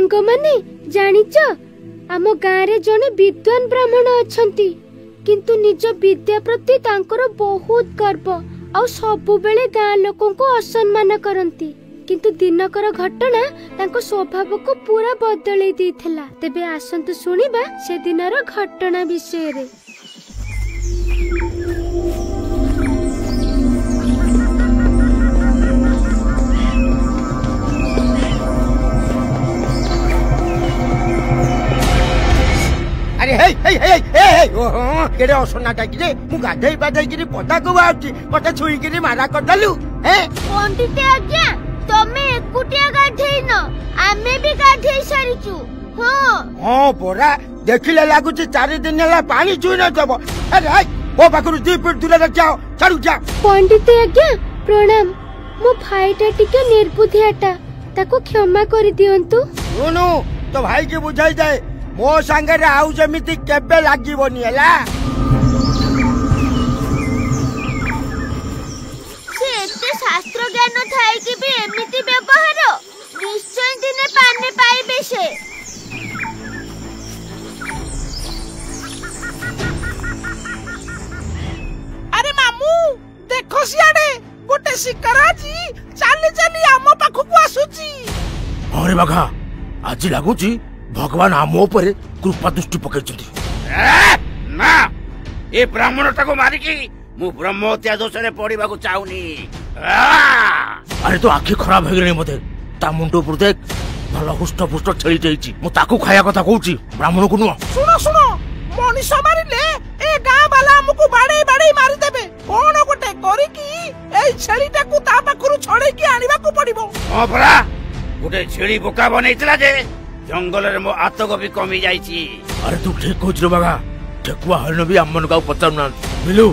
सांग माने जानिच आम गाँव रे जने विद्वान ब्राह्मण अछंती किंतु निज विद्या प्रति तांकर बहुत गर्व आ सबु बेले गाँ लोकों को असम्मान करंती किंतु दिनकर घटना तांको स्वभाव को पूरा बदलै देथिला। तेबे आसंतु सुनिबा से दिनर घटना विषय रे। अरे हे हे हे हे हे ओहो केडे असनाटा कि मु गाधई पाधई कि पता को बाउची पता छुई कि मारा करदलु हे पंडित आज्ञा तमे एकुटिया गाधई न आमे भी गाधई सारिचु। हां हां पोरा देखिले लागुची 4 दिन होला पानी छुई न जब। अरे हे ओ पाखरु 2 फुट दूर रे जाओ चलू जा। पंडित आज्ञा प्रणाम मो भाईटा टिके निर्बुद्धियाटा ताको क्षमा करि दियंतु। सुनु तो भाई के बुझाई जाए मो संगे आउ जमिति केबे लागिबोनी हला। से एते शास्त्र ज्ञान थाई कि भी एमिति व्यवहार निश्चय दिने पाने पाइबे से। अरे मामू देखो सियाडे गोटे शिकाराजी चाली चाली आम पाखु को आसुची। अरे बाघा आज लागुची भगवान आम ऊपर कृपा दृष्टि पकड़ ना ए ब्राह्मण टाको मारिकी मु ब्रह्म हत्या दोष रे पड़िबा को चाहुनी। अरे तो आखि खराब हो गले मते ता मुंडो पर देख भला हुष्ट पुष्ट छेली जाईची मु ताकू खाया कथा कहूची ब्राह्मण को नुआ। सुनो सुनो मनीष मारिले ए गां वाला हमको बाडे बाडे मारि देबे कोन गोटे करी की ए छेलीटा को ता पाखरु छड़े की आनिबा को पड़िबो। हां भरा गोटे छेली बोका बनैतला जे जंगल रे मो आतक भी कमी जाईची। अरे तू ठीक कहछ रे बागा ठेकुआ हरन भी अम्मन का पचार ना मिलू।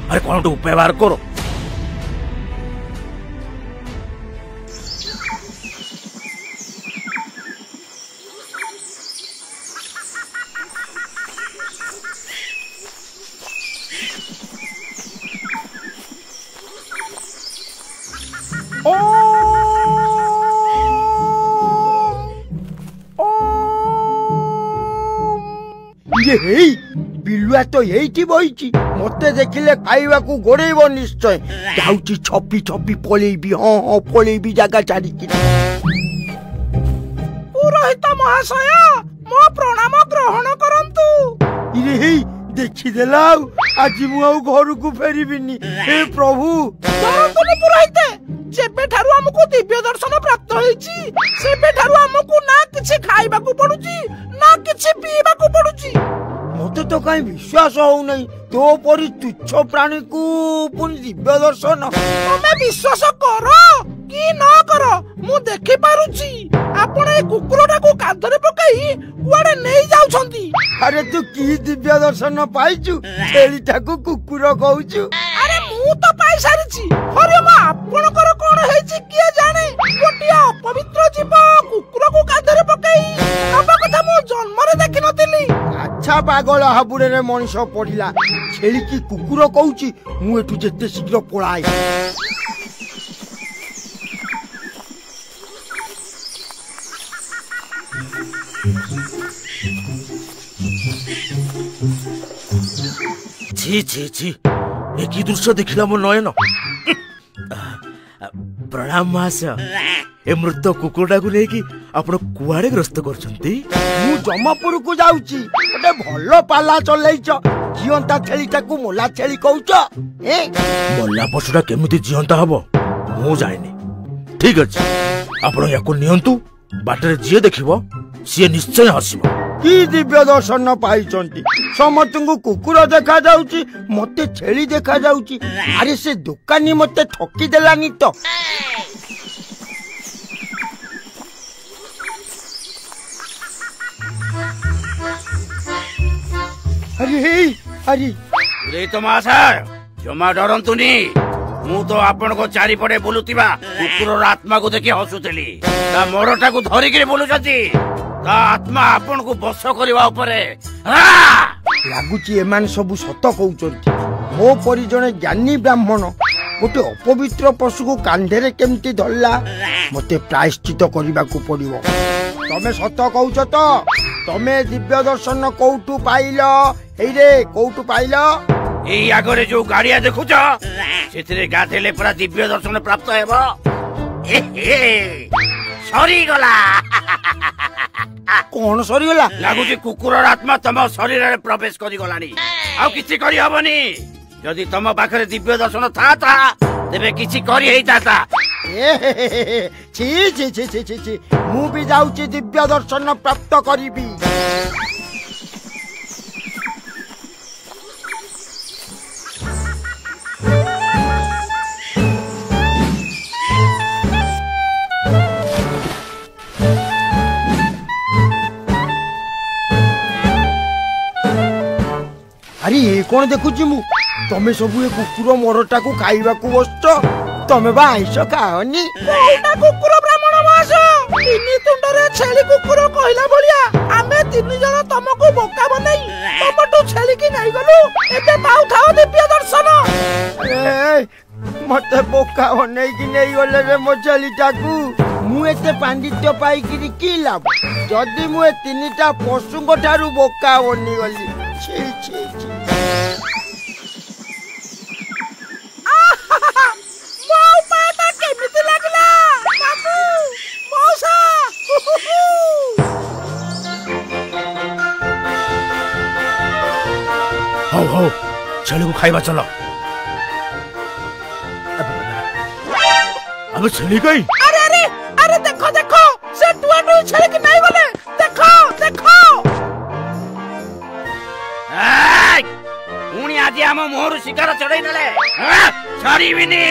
अरे कोन तो उपाय बार करो। ये बिलुआ तो यही बहीची मते देखिले खाइबा को गोड़ेब निश्चय जाउची छपी छपी पलेबी। हां हां पलेबी जगह छाड़ी कि। पुरोहित महाशय मो प्रणाम ग्रहण करंतु। इरे देखि देला आज मु आ घर को फेरिबिनी। हे प्रभु तुम पुरोहित जेबे ठारू हमको दिव्य दर्शन प्राप्त होईची सेबे ठारू हमको ना किछि खाइबा को पडुची ना किछि पीबा को पडुची। मते तो कहीं विश्वास हो नहीं तो परी तुच्छ प्राणी को पुनी दिव्य दर्शन। तुमे विश्वास करो कि न करो मु देखि पारुची आपण ए कुकुरटा को काधरे पकाई कुआडे नै जाउछंती। अरे तू की दिव्य दर्शन पाइछु छेलीटा को कुकुर कहउछु। अरे मु तो पाई सारिची अरे मा आपणकर कोन हेछि किए जाने गोटिया पवित्र जीव कुकुर को काधरे पकाई नबा कथा मु जन्म रे देखि नथिली। अच्छा पागल हाबुरे रे मनीष पड़िला छेली की कुकुर कहउची मु एठु जेते शीघ्र पळाई। छी छी छी एक ही दृश्य देखिला मो नयन। प्रणाम महाशय ए मृत कुकुरटा को लेकी आपण कुआडे ग्रस्त करछंती। मु जमापुर को जाउची ओटे भलो पाला चलैछ जियंता छेलीटा को मोला छेली कहउछ। ए मोला पशुटा केमिति जियंता हबो मु जाइनी। ठीक अछि आपण याको नियंतु बाटरे जिए देखिबो सिए निश्चय हसिबो। की दिव्य दर्शन पाइछंती समस्त को कुकुर देखा जाउची मते छेली देखा जाउची। अरे से दुकानी मते ठकी देलानी तो। अरे अरे रे तो महाशय जमा डरंतुनी मु तो आपण को चारि पड़े बुलुतिबा कुकुर आत्मा को देखि हसुतली ता मोरटा को धरि के बुलुचती ता आत्मा आपण को बस करबा ऊपरे लागुची एमान सब सत कहउचंती। मो परि जने ज्ञानी ब्राह्मण गोटे अपवित्र पशु को कांधे रे केमती धरला मते प्रायश्चित करबा को पड़िबो। तमे सत कहूच तो तमे दिव्य दर्शन कोउटू पाइल रे कोउटू पाइल एई आगरे जो गाड़िया देखुछ सेथिरे गाधेले पूरा दिव्य दर्शन प्राप्त हेबो सरी गला कौन सरी गला लागुची कुकुरर आत्मा तम शरीर रे प्रवेश करी गलानी आउ किछि करी हबनी जदि तम पाखरे दिव्य दर्शन था तेबे किछि करी हेइताता छी छी छी छी छी मु भी जाउची दिव्य दर्शन प्राप्त करिबी अरे ये कौन देखुची मु तमे सबु ए कुकुर मोरटा को खाइबा को बसछ तमे बा आइस खाओनी कोइना कुकुर ब्राह्मण मास तिनी तुंडरे छेली कुकुर कहला भलिया आमे तीन जण तमको बोका बनै तमटू छेली की नै गलु एते पाउ थाओ दिव्य दर्शन ए मते बोका बनै की नै गले रे मो छेलीटाकू मु एते पांडित्य पाई की की लाभ जदी मु ए तीनटा पशुंग ठारू बोका बनी गली छी छी छी हो छेली को खाइबा चलो अब छेली गई अरे अरे अरे देखो देखो से टुआटू छेली की नहीं गले देखो देखो पुणी आज आम मोहरु शिकार चढ़ाई देले छाड़ीबिनी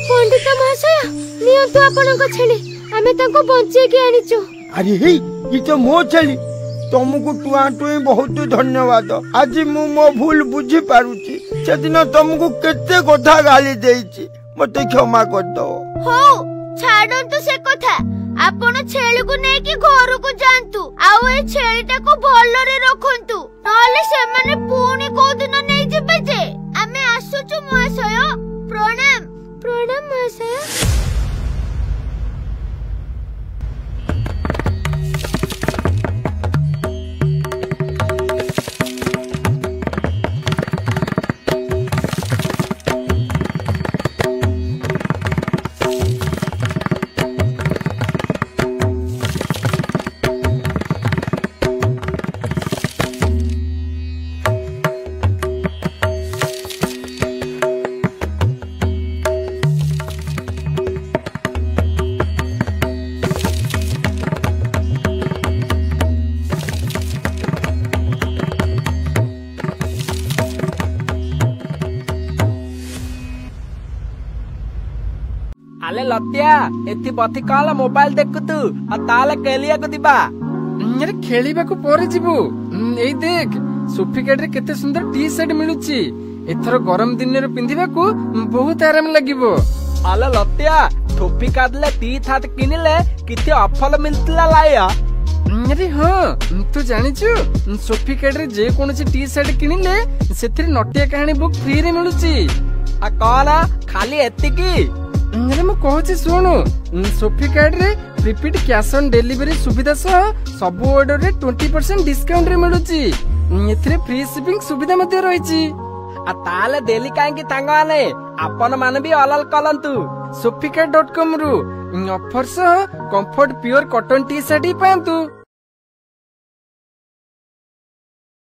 पंडित महाशय नियंतु आपनक छेली आमे ताको बंचे के आनिचो अरे हे ये तो मो छेली तुमको टुआ टुई बहुत धन्यवाद आज मु मो भूल बुझी पारुची सेदिन तुमको केते कथा गाली देइची मते क्षमा कर दो हो छाडंतु से कथा आपण छेली को नै कि घर को जानतु आउ ए छेलीटा को भलरे रखंतु नले से माने पुणी को दिन नै जिबे जे आमे आसुचु महाशय प्रणाम प्रणाम महाशय आले लतिया एति बथि काला मोबाइल देखुतु आ ताले केलिया को दिबा अरे खेलिबा को परे जिबु एई देख सुफिकेट रे केते सुंदर टी शर्ट मिलुची एथरो गरम दिन रे पिंधिबा को बहुत आराम लागिबो आले लतिया थोपी कादले टी थात किनिले किते ऑफर मिलतला लाया अरे हां तू जानिचु सुफिकेट रे जे कोनसी टी शर्ट किनिले सेथरे नटिया कहानी बुक फ्री रे मिलुची आ कोना खाली एतिकी अरे मैं कहूची सुनु सुफिकेट रे प्रीपेड कैश ऑन डिलीवरी सुविधा सह सब ऑर्डर रे 20% डिस्काउंट रे मिलुची एथरे फ्री शिपिंग सुविधा मध्ये रहिची आ ताले देली काहे की तांगाने आपन मान भी अलल कलंतु sufiket.com रु ऑफर सह comfort pure cotton T shirt ही पांतु।